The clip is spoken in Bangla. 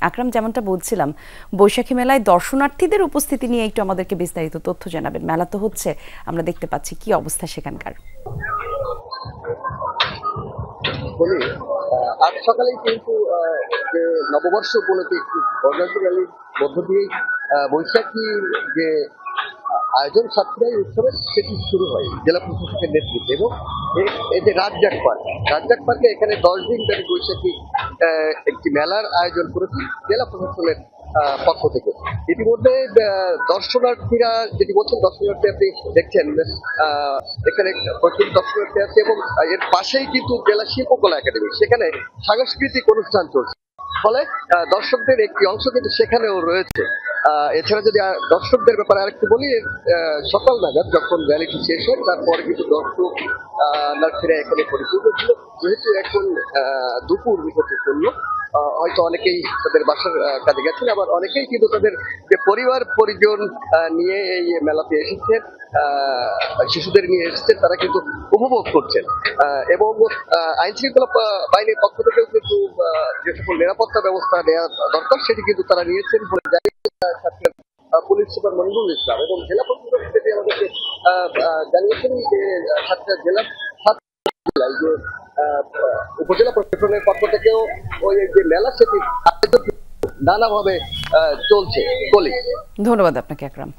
আকরাম, যেমনটা বলছিলাম, বৈশাখী মেলায় দর্শনার্থীদের উপস্থিতি নিয়ে একটু আমাদেরকে বিস্তারিত তথ্য জানাবেন। মেলা তো হচ্ছে, আমরা দেখতে পাচ্ছি, কি অবস্থা সেখানকার? বলি, আজ সকালেই কিন্তু যে নববর্ষ উপলক্ষে একটি বর্ণাঢ্য র্যালির মধ্য দিয়েই বৈশাখীর যে আয়োজন সাতক্ষীরায় উৎসবের সেটি শুরু হয় জেলা প্রশাসকের নেতৃত্বে। এবং এই যে রাজ্জাক পার্কে এখানে 10 দিন ধরে বৈশাখী একটি মেলার আয়োজন করেছে জেলা প্রশাসনের পক্ষ থেকে। ইতিমধ্যে দর্শনার্থীরা যেটি বলছেন, দর্শনার্থী আপনি দেখছেন এখানে প্রচুর দর্শনার্থী আছে এবং এর পাশেই কিন্তু জেলা শিল্পকলা একাডেমি, সেখানে সাংস্কৃতিক অনুষ্ঠান চলছে। ফলে দর্শকদের একটি অংশ কিন্তু সেখানেও রয়েছে। এছাড়া যদি দর্শকদের ব্যাপারে আরেকটু বলি, সকাল নাগাদ যখন র্যালিটি শেষ হয় তারপরে কিন্তু দর্শনার্থীরা এখানে পরিপূর্ণ ছিল। যেহেতু এখন দুপুর হতে চলল, হয়তো অনেকেই তাদের বাসার কাজে গেছেন, আবার অনেকেই কিন্তু তাদের যে পরিবার পরিজন নিয়ে এই মেলাতে এসেছেন, শিশুদের নিয়ে এসেছেন, তারা কিন্তু উপভোগ করছেন। এবং আইন শৃঙ্খলা বাহিনীর পক্ষ থেকেও কিন্তু যে সকল নিরাপত্তা ব্যবস্থা নেওয়া দরকার সেটি কিন্তু তারা নিয়েছেন বলে জানিয়েছেন পুলিশ সুপার মনিরুল ইসলাম। এবং জেলা প্রশাসক থেকে আমাদেরকে জানিয়েছেন যে সাতক্ষীরা জেলার যে উপজেলা প্রশাসনের পক্ষ থেকেও ওই যে মেলা সেটি নানাভাবে চলছে। ধন্যবাদ আপনাকে আকরাম।